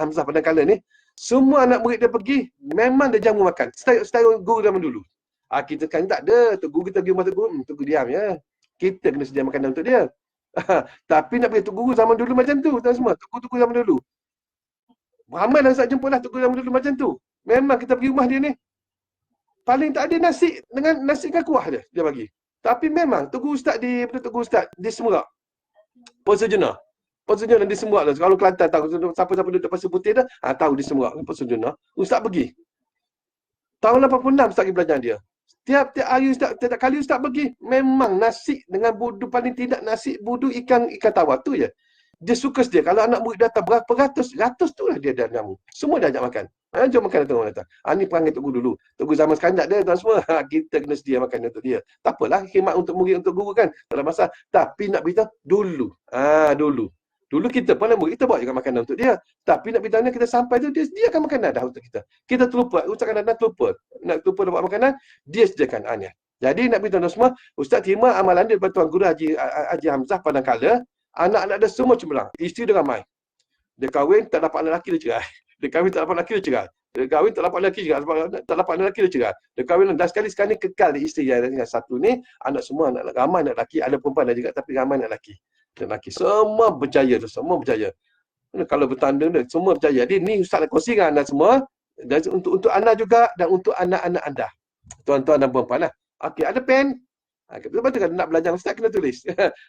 Hamzah Padangkala ni, semua anak murid dia pergi, memang dia jamu makan. Style guru zaman dulu. Kita kan tak ada. Guru kita pergi rumah Tugu diam ya. Kita kena sedia makanan untuk dia. Tapi nak pergi Tugu zaman dulu macam tu tuan semua. Tugu zaman dulu. Ramai dah Ustaz jumpa lah Tugu zaman dulu macam tu. Memang kita pergi rumah dia ni, paling tak ada nasi dengan kuah dia bagi. Tapi memang Tugu Ustaz di Semerak. Pos Sejuna di Semerak tu. Kalau Kelantan tahu, siapa-siapa duduk Pasir Putih dah, tahu di Semerak, Pos Sejuna. Ustaz pergi. Tahun 86 Ustaz pergi belajar dia. Tiap hari tiap kali Ustaz pergi, memang nasi dengan budu, paling tidak nasi budu ikan tawar tu je. Dia suka sedia. Kalau anak murid datang berapa ratus tu lah dia dah namu. Semua dia ajak makan. Jom makan orang datang. Ni perangai Tugu dulu. Tugu zaman sekarang tak ada tuan semua. Kita kena sedia makan untuk dia. Tak apalah, khidmat untuk murid, untuk guru kan. Tak ada masalah. Tapi nak beritahu, dulu. Dulu kita pun murid, kita bawa juga makanan untuk dia. Tapi nak beritahu kita sampai tu, dia sediakan makanan dah untuk kita. Kita terlupa. Ustaz kadang-kadang terlupa. Nak terlupa nak buat makanan, dia sediakan. Jadi nak beritahu semua, Ustaz terima amalan dia daripada Tuan Guru Haji Hamzah Padangkala. Anak-anak dia semua cemerlang. Isteri dia ramai. Dia kahwin, tak dapat anak lelaki, dia cerai. Dia kahwin, tak dapat lelaki, dia cerai. Dia kahwin, tak dapat lelaki, tak dapat anak lelaki, dia cerai. Dia kahwin, dan sekali ni kekal di isteri yang satu ni, anak semua, ramai anak lelaki. Ada perempuan juga, tapi ramai anak lelaki. Semua berjaya tu, semua berjaya. Kalau bertanding dia, semua berjaya. Jadi ni Ustaz nak kongsi dengan anda semua. Dan untuk anda juga, dan untuk anak-anak anda. Tuan-tuan dan puan-puan lah. Okey, ada pen? Lepas tu kan nak belajar Ustaz kena tulis.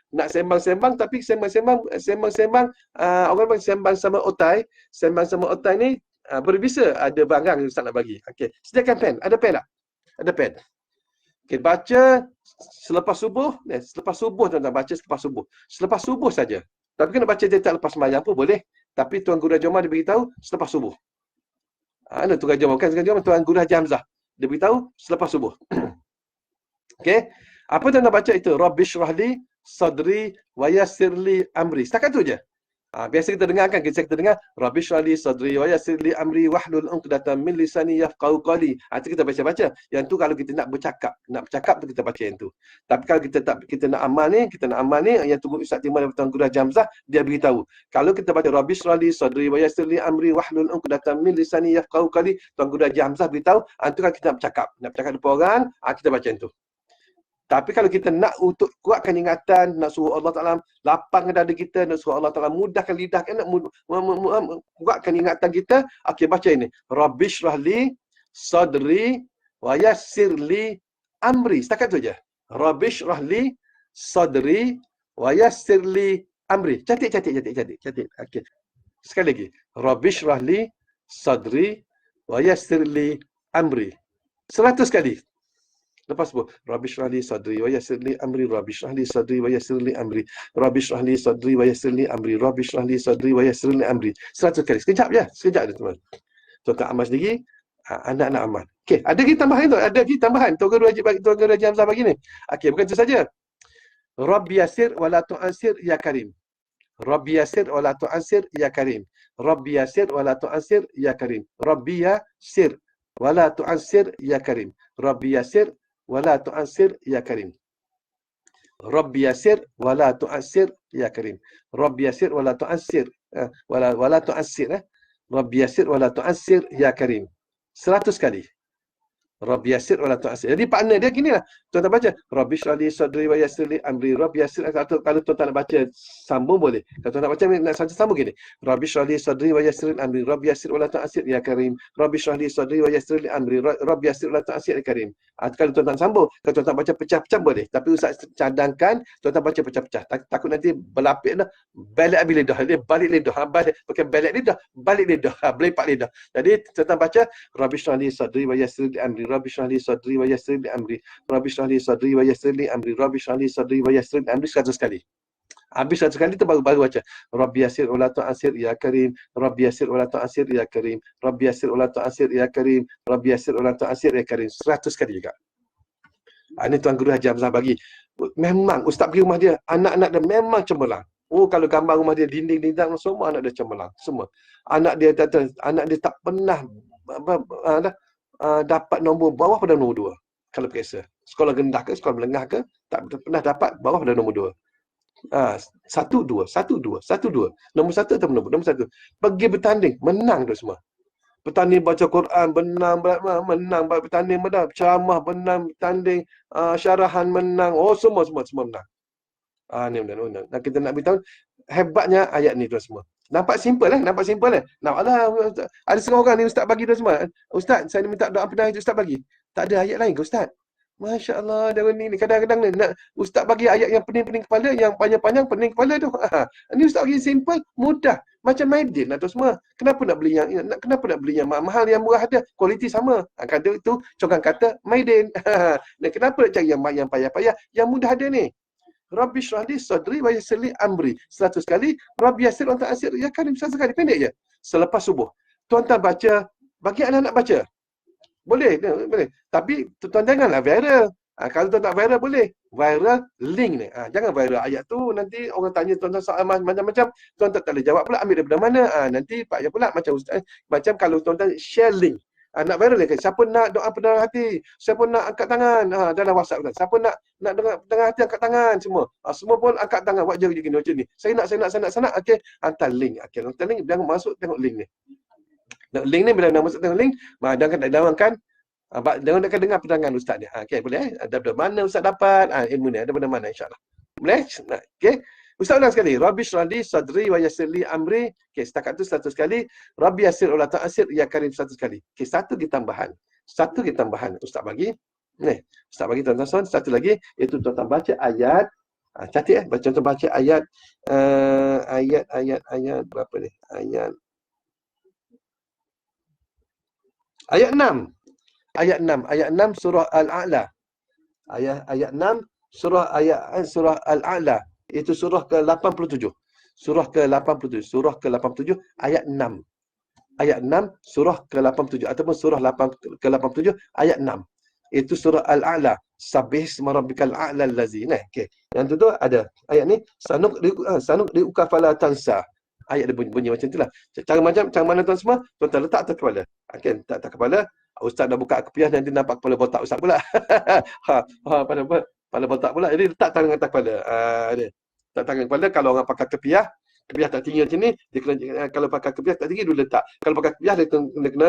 Nak sembang-sembang tapi sembang-sembang orang panggil sembang sama otai ni berbisa ada barang yang Ustaz nak bagi. Okey, sediakan pen. Ada pen tak? Ada pen. Okey, baca selepas subuh, tuan-tuan baca selepas subuh. Selepas subuh saja. Tapi kena baca dia tak lepas sembahyang pun boleh. Tapi Tuan Guru Haji Omar dia beritahu selepas subuh. Ada Tuan Guru Haji Omar, bukan Tuan Guru Haji Hamzah. Dia beritahu selepas subuh. Okey. Apa tuan nak baca itu? Rabbi syrahli sadri wa yassirli amri. Setakat tu je. Biasa kita dengar kan, kita dengar Rabbi syrahli sadri wa yassirli amri wahlul 'uqdatam min lisani yafqahu qawli. Itu kita baca-baca. Yang tu kalau kita nak bercakap tu kita baca yang tu. Tapi kalau kita nak amal ni yang tunggu Ustaz Timur dan Tuan Guru Haji Hamzah, dia beritahu. Kalau kita baca Rabbi syrahli sadri wa yassirli amri wahlul 'uqdatam min lisani yafqahu qawli, Tuan Guru Haji Hamzah beritahu, itu kan kita nak bercakap depan orang, kita baca yang tu. Tapi kalau kita nak untuk kuatkan ingatan, nak suruh Allah Ta'ala lapangkan dada kita, nak suruh Allah Ta'ala mudahkan lidah, nak kuatkan ingatan kita, okey baca ini. Rabbi syrahli sadri wa yassir li amri. Setakat tu je. Rabbi shrah li sadri wa yassir li amri. Cantik. Okey. Sekali lagi. Rabbi shrah li sadri wa yassir li amri. 100 kali. Lepas tu, Rabbi shrah li sadri wa yassir li amri, Rabbi shrah li sadri wa yassir li amri, Rabbi shrah li sadri wa yassir li amri, Rabbi shrah li sadri wa yassir li amri. 100 kali. Sekejap je. Sekejap je, teman. Tuan-tuan amal sendiri, anak-anak amal. Okey, ada lagi tambahan tu. Ada lagi tambahan. Tuan Raja Hamzah bagi ni. Okey, bukan itu saja. Rabbi yassir wa la tu'assir ya karim. Rabbi yassir wa la tu'assir ya karim. Rabbi yassir wa la tu'assir ya karim. Rabbi yassir wa la tu'assir ya karim. Rabbi yassir wa la tu'assir ya karim. Rabbi yassir wa la tu'assir ya karim. Rabbi yassir wa la tu'assir wa la tu'assir Rabbi yassir wa la tu'assir ya karim. 100 kali. Rabbi yassir wa la tu'assir. Jadi partner dia gini lah. Tuan-tuan baca. Rabbi shrah li sadri wa yassir li amri. Rabbi yassir. Kalau tuan-tuan nak baca sambung boleh. Kalau tuan nak baca nak sambung gini. Rabbi shrah li sadri wa yassir li amri. Rabbi yassir wa la tu'assir ya karim. Rabbi shrah li sadri wa yassir li amri. Rabbi yassir wa la tu'assir ya karim. Kalau tuan-tuan sambung, kalau tuan-tuan baca pecah-pecah boleh. Tapi Ustaz cadangkan tuan-tuan baca pecah-pecah. Takut nanti berlapik dah. Balik habis lidah. Dia balik lidah. Bukan balik lidah. Balik lidah. Belepak lidah. Jadi tuan-tuan baca. Rabbi shrah li sadri wa yassir li amri. Rabbi shrah li sadri wa yassir li amri. Rabbi shrah li sadri wa yassir li amri. Rabbi shrah li sadri wa yassir li amri 100 kali. Habis 100 kali tu baru baca. Rabbi yassir wa la tu'assir ya karim. Rabbi yassir wa la tu'assir ya karim. Rabbi yassir wa la tu'assir ya karim. Rabbi yassir wa la tu'assir ya karim. 100 kali juga. Ini Tuan Guru Haji Hamzah bagi. Memang Ustaz pergi rumah dia, anak-anak dia memang cemerlang. Oh, kalau gambar rumah dia dinding-dinding semua anak dia cemerlang, semua. Anak dia tak pernah dapat nombor bawah pada nombor 2 kalau periksa. Sekolah rendah ke, sekolah menengah ke, tak pernah dapat bawah pada nombor 2. 1, 2. Nombor 1 atau nombor 1. Pergi bertanding, menang tu semua. Bertanding baca Quran, menang, bertanding ceramah, menang, bertanding syarahan, menang. Oh, semua menang. Ni benar. Dan kita nak beritahu hebatnya ayat ni tu semua. Nampak simple lah. Ada setengah orang ni Ustaz bagi tu semua. Ustaz, saya minta doa pernah Ustaz bagi. Tak ada ayat lain ke Ustaz? Masya Allah, dia ni kadang-kadang ni nak Ustaz bagi ayat yang pening-pening kepala, yang panjang-panjang pening kepala tu. Ini Ustaz bagi simple, mudah. Macam Maidin lah tu semua. Kenapa nak beli yang mahal, yang murah ada, kualiti sama. Kata itu cokan kata Maidin. Dan kenapa nak cari yang payah-payah, yang mudah ada ni? Rabbi shrah li sadri wa yassir li amri. 100 kali. Rabbi yassir wa la tu'assir ya karim. 100 kali, pendek je. Selepas subuh. Tuan-tuan baca, bagi anak-anak baca. Boleh. Tapi tuan janganlah viral. Kalau tuan tak viral boleh. Viral link ni. Jangan viral ayat tu. Nanti orang tanya tuan-tuan soal macam-macam. Tuan tak boleh jawab pula. Ambil daripada mana. Nanti Pak Ya pula macam Ustaz. Macam kalau tuan share link. Nak viral lagi. Siapa nak doa pendengar hati? Siapa nak angkat tangan? Dalam WhatsApp kan. Siapa nak dengar pendengar hati angkat tangan semua. Semua pun angkat tangan. Buat jari gini macam ni. Saya nak. Okey. Hantar link. Okey. Hantar link. Jangan masuk tengok link ni. Link ni bila nak masuk tengok link, jangan akan dengar penerangan Ustaz ni. Okey, boleh Ada mana Ustaz dapat ilmu ni? Ada mana insya-Allah. Boleh? Okey. Ustaz ulang sekali. Rabbi shrah li sadri wa yassir li amri. Okey, setakat tu 100 kali. Rabbi yassir wa la tu'assir ya karim 100 kali. Okey, satu tambahan Ustaz bagi. Ni, Ustaz bagi tuan-tuan, satu lagi iaitu tuan-tuan baca ayat. Catat baca ayat ayat berapa ni? Ayat 6. Ayat 6 surah Al-A'la. Ayat 6 surah Al-A'la. Itu surah ke-87. Surah ke-87 ayat 6. Ayat 6 surah ke-87 ataupun surah ke-87 ayat 6. Itu surah Al-A'la. Sabbih isma rabbikal a'la allazi. Okey. Yang tu ada ayat ni sanuk diuka fala tansa. Ayat dia bunyi macam itulah. Cara mana tuan semua? Tuan letak atas kepala. Okey, letak atas kepala. Ustaz dah buka kepiah nanti nampak kepala botak Ustaz pula. Kepala botak pula. Jadi letak tangan atas kepala. Dia. Letak tangan kepala. Kalau orang pakai kepiah tak tinggi macam ni, dia kena, kalau pakai kepiah tak tinggi, dia letak. Kalau pakai kepiah dia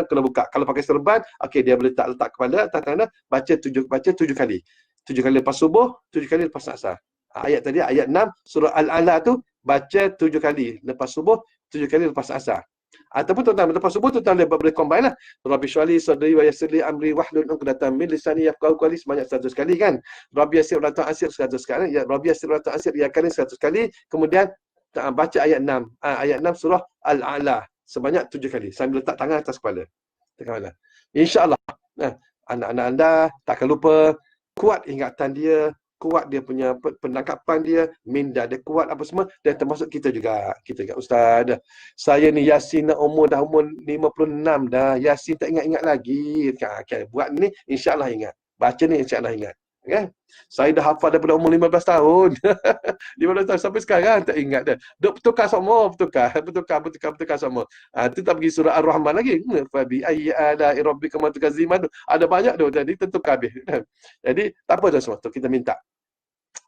kena buka. Kalau pakai serban, okey dia boleh letak kepala atas tangan, baca 7 kali. 7 kali lepas subuh, 7 kali lepas asar. Ayat tadi ayat 6 surah Al-A'la tu baca 7 kali lepas subuh, 7 kali lepas asar. Ataupun tuan-tuan lepas subuh tuan-tuan boleh combine lah. Rabbi syurali sadri wa yassir li amri wahlul 'uqdatam min lisani yafqahu qawli sebanyak 100 kali kan. Rabbi yassir wa la tu'assir 100 kali. Ya Rabbi yassir wa la tu'assir ya karim 100 kali. Kemudian baca ayat 6. Ayat 6 surah Al-A'la sebanyak 7 kali sambil letak tangan atas kepala. InsyaAllah anak-anak anda takkan lupa, kuat ingatan dia, kuat dia punya penangkapan dia, minda dia kuat apa semua, dan termasuk kita juga. Kita juga Ustaz. Saya ni Yasin umur 56 dah. Yasin tak ingat-ingat lagi. Okay. Buat ni insya-Allah ingat. Baca ni insya-Allah ingat. Kan? Saya dah hafal daripada umur 15 tahun. 15 tahun sampai sekarang tak ingat dah. Duk bertukar semua, bertukar semua. Tu tak pergi surah Ar-Rahman lagi. Fa bi ayyi ala'i rabbikum tukadziman. Ada banyak tu tadi tertukar habis. Jadi tak apa dah semua tu kita minta.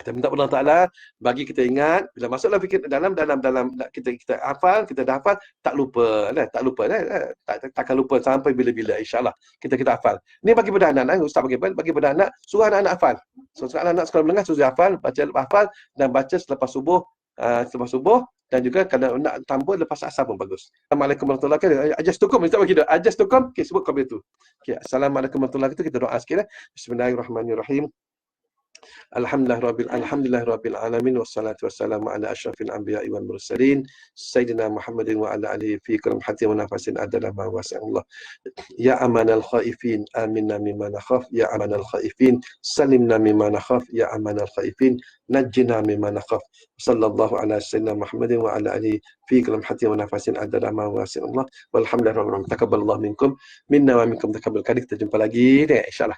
Kita minta kepada Allah Taala bagi kita ingat bila masuklah fikir dalam kita hafal, kita dah hafal, tak lupa takkan lupa sampai bila-bila insya-Allah kita hafal. Ni bagi pada anak-anak, ustaz bagi pada anak, suruh anak-anak hafal. So anak-anak sekolah menengah suruh hafal, baca hafal dan baca selepas subuh dan juga kalau nak tambah lepas asar pun bagus. Assalamualaikum warahmatullahi wabarakatuh. Ajastukum ustaz bagi dah. Ajastukum. Okey sebut kau itu. Okey assalamualaikum warahmatullahi wabarakatuh. Kita doa sikit. Bismillahirrahmanirrahim. Alhamdulillah rabbil alamin wassalatu wassalamu ala asyrafil anbiya'i wal mursalin sayyidina Muhammadin wa ala alihi fi kulli hatin wa nafasin adala ma wasi'allah. Ya amanal khaifin aminna mimma nakhaf ya amanal khaifin salimna mimma nakhaf ya amanal khaifin najjina mimma nakhaf. Sallallahu ala sayyidina Muhammadin wa ala alihi fi kulli hatin wa nafasin adala ma wasi'allah. Walhamdulillah rabbil alamin. Takabbalallahu minkum minna wa minkum takabbal. Kita jumpa lagi insya-Allah.